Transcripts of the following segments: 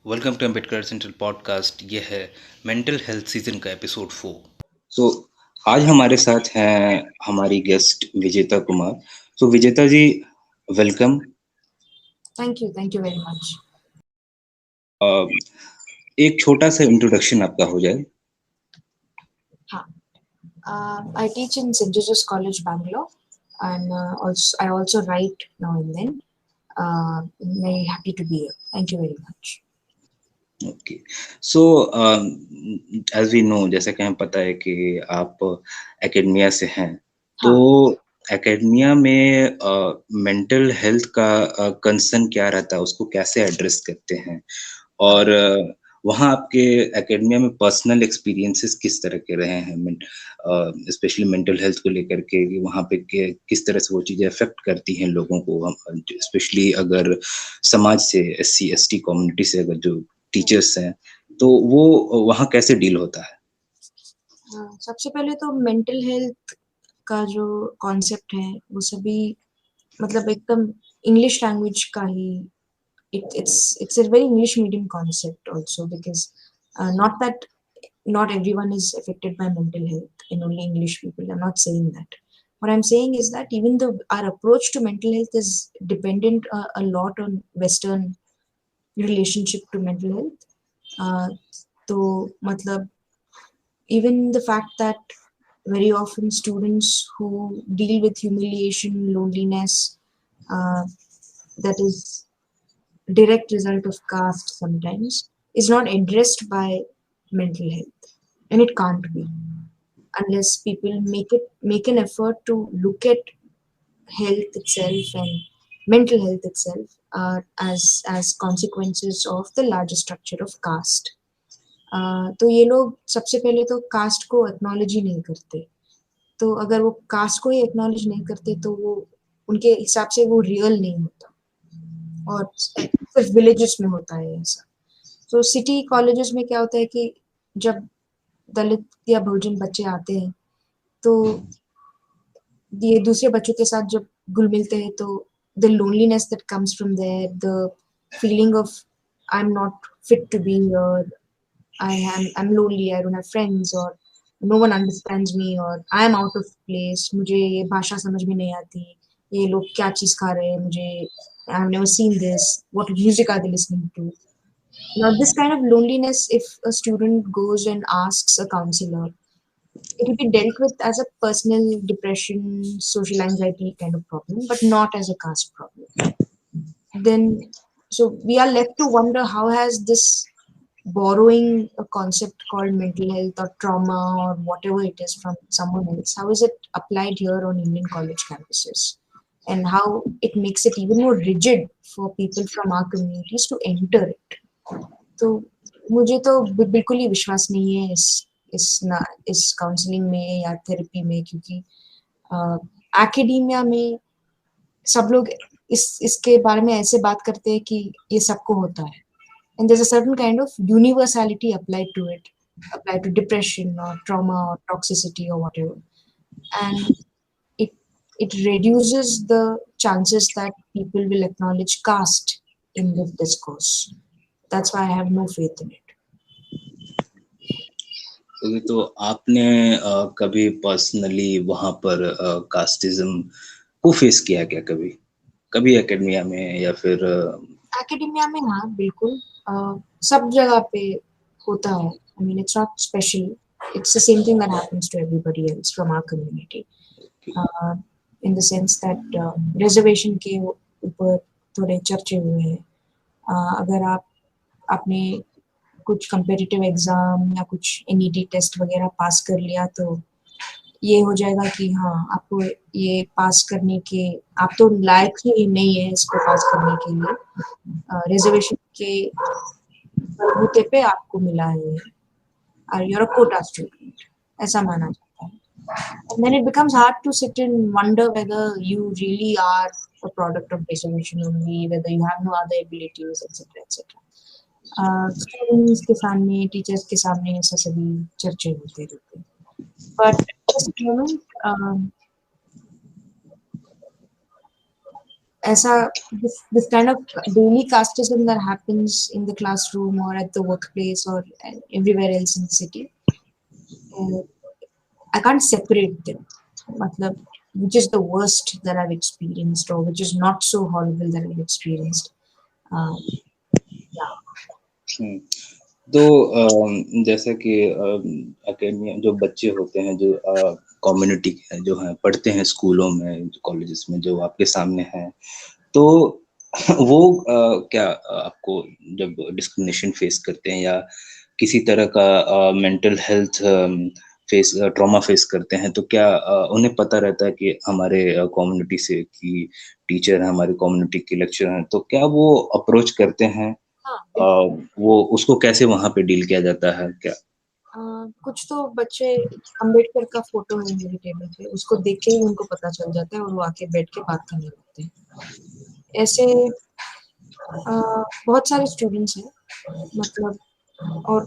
Welcome to Ambedkar central podcast. ये है mental health season का एपिसोड 4। सो आज हमारे साथ हैं हमारी गेस्ट विजेता कुमार। सो विजेता जी, welcome. Thank you very much. एक छोटा सा इंट्रोडक्शन आपका हो जाए। Huh. I teach in St. Joseph's College, Bangalore, and I also write now and then. Very happy to be here. Thank you very much. Okay, so as we know, जैसे कि हमें पता है कि आप एकेडमिया से हैं, तो एकेडमिया में मेंटल हेल्थ का कंसर्न क्या रहता है, उसको कैसे एड्रेस करते हैं, और वहाँ आपके एकेडमिया में पर्सनल एक्सपीरियंसेस किस तरह के रहे हैं, स्पेशली मेंटल हेल्थ को लेकर के, कि वहाँ पे किस तरह से वो चीज़ें अफेक्ट करती हैं लोगों को, स्पेशली अगर समाज से SC ST कम्युनिटी से अगर जो टीचर्स हैं, तो वो वहाँ कैसे डील होता है? सबसे पहले तो मेंटल हेल्थ का जो कॉन्सेप्ट है वो सभी मतलब एकदम इंग्लिश लैंग्वेज का ही it's a very English medium concept also because not that not everyone is affected by mental health and only English people. I'm not saying that. What I'm saying is that even though our approach to mental health is dependent a lot on Western relationship to mental health. तो मतलब even the fact that very often students who deal with humiliation, loneliness, that is direct result of caste sometimes, is not addressed by mental health, and it can't be unless people make an effort to look at health itself and mental health itself as consequences of the larger structure of caste. तो ये लोग सबसे पहले तो cast को acknowledge ही नहीं करते। तो अगर वो कास्ट को ही एक्नॉलेज नहीं करते तो वो उनके हिसाब से वो रियल नहीं होता, और सिर्फ विलेजेस में होता है ऐसा। तो सिटी कॉलेजेस में क्या होता है कि जब दलित या बहुजन बच्चे आते हैं तो ये दूसरे बच्चों के साथ जब घुल मिलते हैं तो the loneliness that comes from there, the feeling of I am not fit to be here, I'm lonely, I don't have friends, or no one understands me, or I am out of place, मुझे ये भाषा समझ में नहीं आती, ये लोग क्या चीज खा रहे हैं, मुझे I have never seen this, what music are they listening to. Now this kind of loneliness, if a student goes and asks a counselor, it will be dealt with as a personal depression, social anxiety kind of problem, but not as a caste problem. Then so we are left to wonder, how has this borrowing a concept called mental health or trauma or whatever it is from someone else, how is it applied here on Indian college campuses, and how it makes it even more rigid for people from our communities to enter it. तो मुझे तो बिल्कुल ही विश्वास नहीं है इस counselling में या थेरेपी में, क्योंकि एकेडेमिया में सब लोग इसके बारे में ऐसे बात करते हैं कि ये सबको होता है, and there's a certain kind of universality applied to it, applied to depression or trauma or toxicity or whatever, and it it reduces the chances that people will acknowledge caste in this discourse. That's why I have no faith in it. तो आपने कभी personally वहाँ पर casteism को face किया क्या, कभी academia में या फिर एकेडेमिया में? हाँ बिल्कुल, सब जगह पे होता है. I mean, it's not special. It's the same thing that happens to everybody else from our community. In the sense that reservation के ऊपर थोड़े चर्चे हुए हैं. अगर आपने कुछ कंपेटिटिव एग्जाम या कुछ NET टेस्ट वगैरह पास कर लिया तो ये हो जाएगा कि हाँ आपको ये पास करने के, आप तो लायक ही नहीं है इसको पास करने के लिए, रिजर्वेशन के बलबूते पे आपको मिला है, और you're a quota student, ऐसा माना जाता है. And then it becomes hard to sit and wonder whether you really are a product of reservation only, whether you have no other abilities, etc. etc. Students के सामने, teachers के सामने ऐसा सभी चर्चे होते रहते हैं. But just a moment, ऐसा this kind of daily casteism that happens in the classroom or at the workplace or everywhere else in the city, uh, I can't separate them. Matlab, which is the worst that I've experienced or which is not so horrible that I've experienced. Uh, yeah. हम्म, तो जैसा कि academia जो बच्चे होते हैं जो community के जो हैं पढ़ते हैं स्कूलों में कॉलेजेस में जो आपके सामने हैं तो वो क्या आपको जब डिस्क्रिमिनेशन फेस करते हैं या किसी तरह का mental health face trauma face करते हैं तो क्या उन्हें पता रहता है कि हमारे कम्युनिटी से कि टीचर हैं हमारे कम्युनिटी के लेक्चरर हैं तो क्या वो अप्रोच करते हैं हाँ, वो उसको कैसे वहाँ पे डील किया जाता है क्या? कुछ तो बच्चे अम्बेडकर का फोटो है मेरे टेबल पे, उसको देख के ही उनको पता चल जाता है और वो आके बैठ के बात करने लगते हैं। ऐसे बहुत सारे स्टूडेंट्स हैं, मतलब, और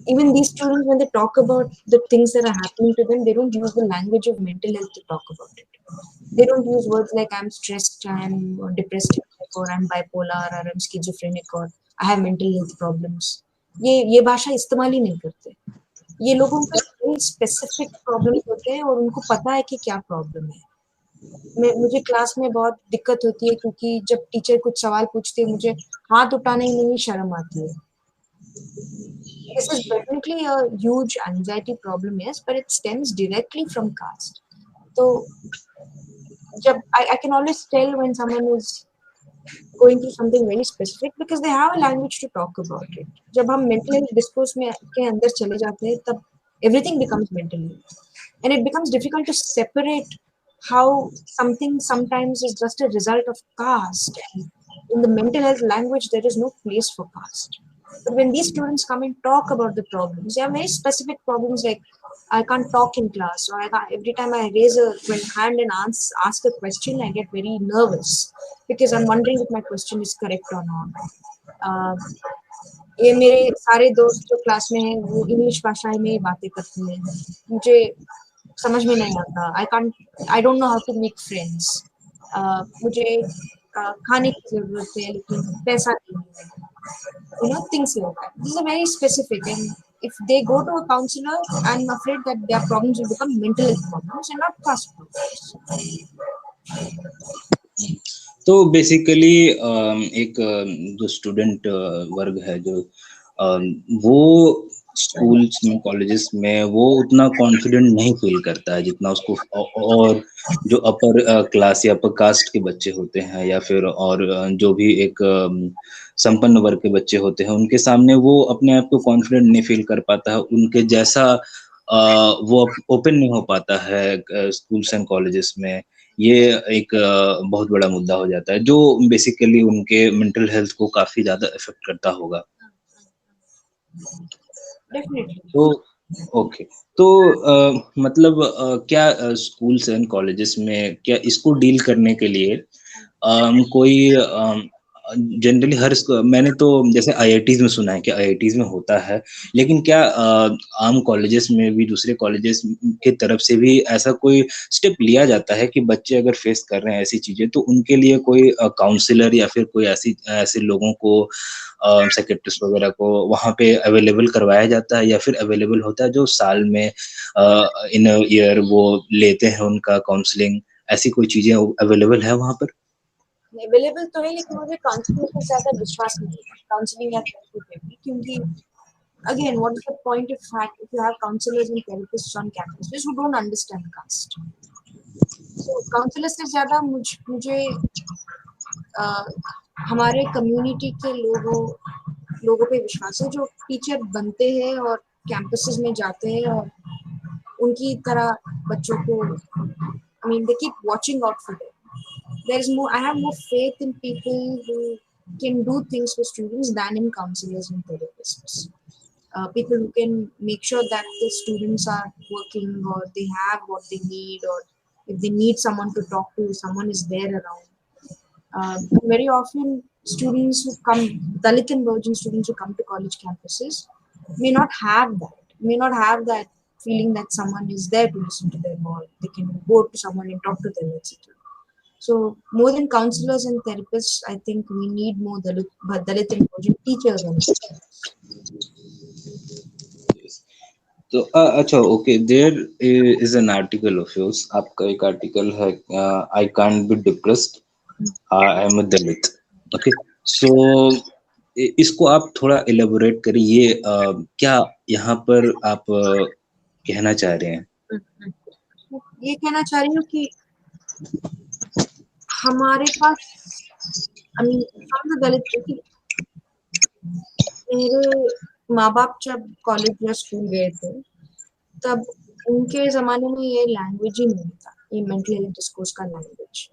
even these students, when they talk about the things that are happening to them, they don't use the language of mental health to talk about it. They don't use words like I'm stressed, I'm depressed, or I'm bipolar, or I'm schizophrenic, or I have mental health problems. ये भाषा इस्तेमाल ही नहीं करते। ये लोगों के very specific problems होते हैं और उनको पता है कि क्या problem है। मुझे क्लास में बहुत दिक्कत होती है क्योंकि जब टीचर कुछ सवाल पूछती है मुझे हाथ उठाने में ही शर्म आती है। This is definitely a huge anxiety problem, yes, but it stems directly from caste. So, I can always tell when someone is going through something very specific because they have a language to talk about it. जब हम mental health discourse में के अंदर चले जाते हैं तब everything becomes mental health, and it becomes difficult to separate how something sometimes is just a result of caste. And in the mental health language, there is no place for caste. But when these students come and talk about the problems, they have very specific problems like I can't talk in class, or every time I raise a hand and ask a question, I get very nervous because I'm wondering if my question is correct or not. ये मेरे सारे दोस्त जो class में हैं वो English भाषा में बातें करते हैं, मुझे समझ में नहीं आता। I don't know how to make friends. मुझे खाने की जरूरत है लेकिन पैसा नहीं है। Things like that. These are very specific, and if they go to a counselor, I'm afraid that their problems will become mental health problems and not caste problems. तो बेसिकली एक जो स्टूडेंट वर्ग है जो वो स्कूल्स में colleges में वो उतना कॉन्फिडेंट नहीं फील करता है जितना उसको और जो अपर क्लास या अपर कास्ट के बच्चे होते हैं या फिर और जो भी एक संपन्न वर्ग के बच्चे होते हैं उनके सामने वो अपने आप को कॉन्फिडेंट नहीं फील कर पाता है उनके जैसा वो ओपन नहीं हो पाता है स्कूल्स एंड कॉलेजेस में ये एक बहुत बड़ा मुद्दा हो जाता है जो बेसिकली उनके मेंटल हेल्थ को काफी ज्यादा इफेक्ट करता होगा। Definitely. तो ओके तो मतलब क्या स्कूल्स एंड कॉलेजेस में क्या इसको डील करने के लिए कोई जनरली मैंने तो जैसे आईआईटीज में सुना है कि आईआईटीज में होता है लेकिन क्या आम कॉलेजेस में भी दूसरे कॉलेजेस की तरफ से भी ऐसा कोई स्टेप लिया जाता है कि बच्चे अगर फेस कर रहे हैं ऐसी चीजें तो उनके लिए कोई काउंसलर या फिर कोई ऐसे लोगों को साइकियाट्रिस्ट वगैरह को वहाँ पे अवेलेबल करवाया जाता है या फिर अवेलेबल होता है जो साल में इन ईयर वो लेते हैं उनका काउंसलिंग ऐसी कोई चीजें अवेलेबल है वहाँ पर? अवेलेबल तो है लेकिन मुझे काउंसलिंग पे ज्यादा विश्वास नहीं है, काउंसलिंग या थेरेपी पे भी, क्योंकि again, what is the point of fact if you have counselors and therapists on campus who don't understand caste? So counselors से ज्यादा मुझे हमारे कम्युनिटी के लोगों पे विश्वास है जो टीचर बनते हैं और कैंपसेस में जाते हैं और उनकी तरह बच्चों को I mean they keep watching out for them. I have more faith in people who can do things for students than in counselors and therapists. People who can make sure that the students are working or they have what they need, or if they need someone to talk to, someone is there around. Very often, students who come, Dalit and virgin students who come to college campuses, may not have that feeling that someone is there to listen to them or they can go to someone and talk to them, etc. So more than counselors and therapists, I think we need more Dalit and Bhojin teachers and तो अच्छा, okay, there is an article of yours, आपका एक article है, I can't be depressed, I am a Dalit. Okay, so इसको आप थोड़ा elaborate करिए, ये क्या यहाँ पर आप कहना चाह रहे हैं? ये कहना चाह रही हूँ कि हमारे पास दलित, मेरे माँ बाप जब कॉलेज या स्कूल गए थे तब उनके जमाने में ये लैंग्वेज ही नहीं था, ये मेंटल हेल्थ डिस्कोर्स का language,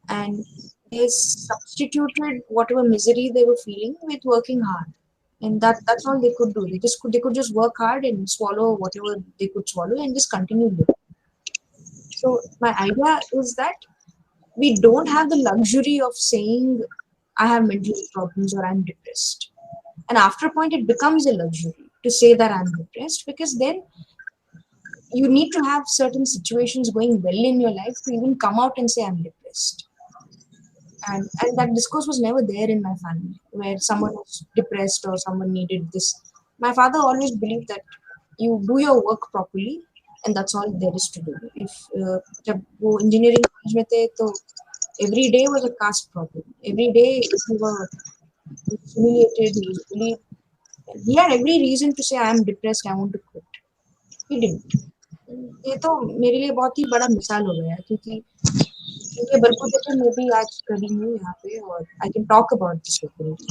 and they substituted whatever misery they were feeling with working hard, and that's all they could do. They could just work hard and swallow whatever they could swallow and just continue living. So my idea is that we don't have the luxury of saying I have mental health problems or I'm depressed, and after a point it becomes a luxury to say that I'm depressed, because then you need to have certain situations going well in your life to even come out and say I'm depressed. And that discourse was never there in my family where someone was depressed or someone needed this. My father always believed that you do your work properly and that's all there is to do. If जब वो engineering college में थे तो every day was a caste problem. Every day he was humiliated, he was bullied. He had every reason to say I am depressed, I want to quit. He didn't. ये तो मेरे लिए बहुत ही बड़ा मिसाल हो गया, क्योंकि उनके बलबूते पे मैं भी आज खड़ी हूँ यहाँ पे और I can talk about this openly.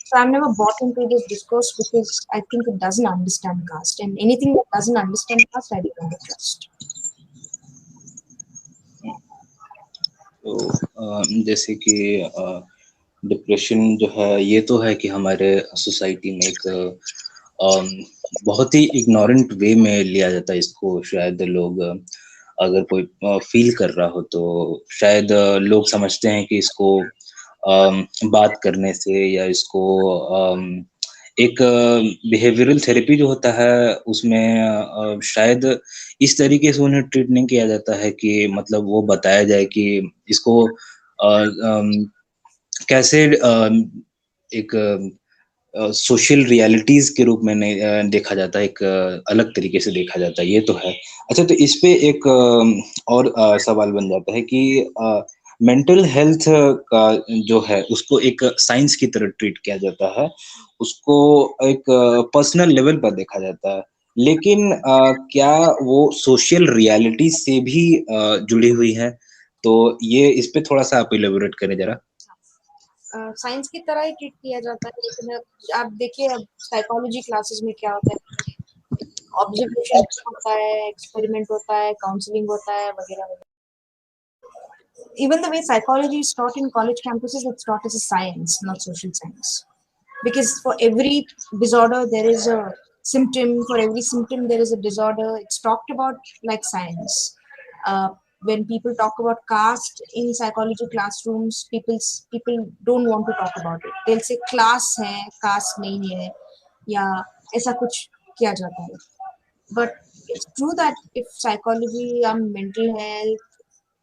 So I've never bought into this discourse because I think it doesn't understand caste, and anything that doesn't understand caste, I don't trust. तो जैसे कि डिप्रेशन जो है, ये तो है कि हमारे सोसाइटी में एक बहुत ही इग्नोरेंट वे में लिया जाता है इसको। शायद लोग अगर कोई फील कर रहा हो तो शायद लोग समझते हैं कि इसको बात करने से या इसको एक बिहेवियरल थेरेपी जो होता है उसमें शायद इस तरीके से उन्हें ट्रीट नहीं किया जाता है कि मतलब वो बताया जाए कि इसको कैसे एक सोशल रियलिटीज के रूप में नहीं देखा जाता है, एक अलग तरीके से देखा जाता है, ये तो है। अच्छा, तो इस पे एक और सवाल बन जाता है कि मेंटल हेल्थ का जो है उसको एक साइंस की तरह ट्रीट किया जाता है, उसको एक पर्सनल लेवल पर देखा जाता है, लेकिन क्या वो सोशल रियलिटी से भी जुड़ी हुई है? तो ये इस पे थोड़ा सा आप इलेबोरेट करें जरा। साइंस की तरह ही ट्रीट किया जाता है, लेकिन आप देखिए अब साइकोलॉजी क्लासेस में क्या होता है, ऑब्जर्वेशन होता है, एक्सपेरिमेंट होता है, काउंसलिंग होता है, वगैरह वगैरह. Even the way psychology is taught in college campuses, it's taught as a science, not social science. Because for every disorder, there is a symptom. For every symptom, there is a disorder. It's talked about like science. When people talk about caste in psychology classrooms, people don't want to talk about it. They'll say class hai, caste nahi hai, ya aisa kuch kiya jata hai. But it's true that if psychology and mental health,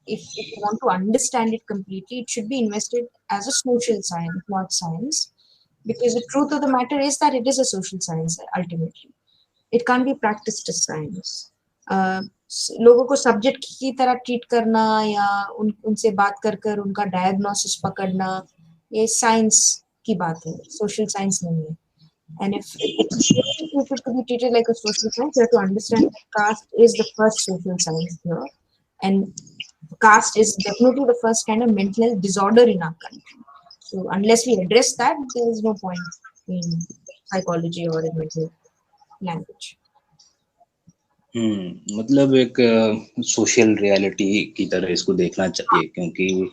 if you want to understand it completely, it should be invested as a social science, not science. Because the truth of the matter is that it is a social science ultimately. It can't be practiced as science. लोगों को subject की तरह treat करना या उनसे बात कर कर उनका डायग्नोसिस पकड़ना, ये साइंस की बात है, सोशल साइंस नहीं है. And if it to be treated like a social science, you have to understand that caste is the first social science here, and caste is definitely the first kind of mental health disorder in our country. So unless we address that, there is no point in psychology or in mental language. मतलब एक social reality की तरह इसको देखना चाहिए, क्योंकि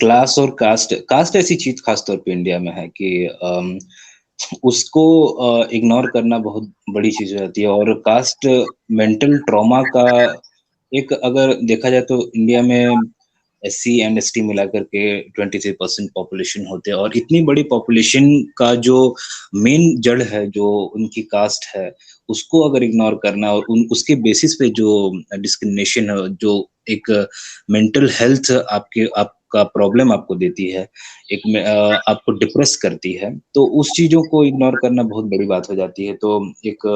class और cast ऐसी चीज खासतौर पे इंडिया में है कि उसको इग्नोर करना बहुत बड़ी चीज हो जाती है। और कास्ट मेंटल ट्रॉमा का एक अगर देखा जाए तो इंडिया में SC एंड ST मिला करके 23% पॉपुलेशन होते हैं, और इतनी बड़ी पॉपुलेशन का जो मेन जड़ है, जो उनकी कास्ट है, उसको अगर इग्नोर करना और उसके बेसिस पे जो डिस्क्रिमिनेशन है, जो एक मेंटल हेल्थ आपका प्रॉब्लम आपको देती है, आपको डिप्रेस करती है, तो उस चीजों को इग्नोर करना बहुत बड़ी बात हो जाती है। तो एक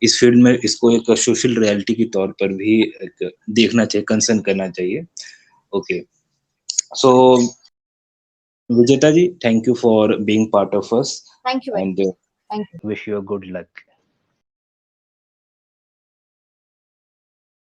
इस फील्ड में इसको एक सोशल रियलिटी के तौर पर भी एक देखना चाहिए, कंसर्न करना चाहिए। Okay, so Vijeta ji, thank you for being part of us, Thank you very and much. Thank you. Wish you a good luck.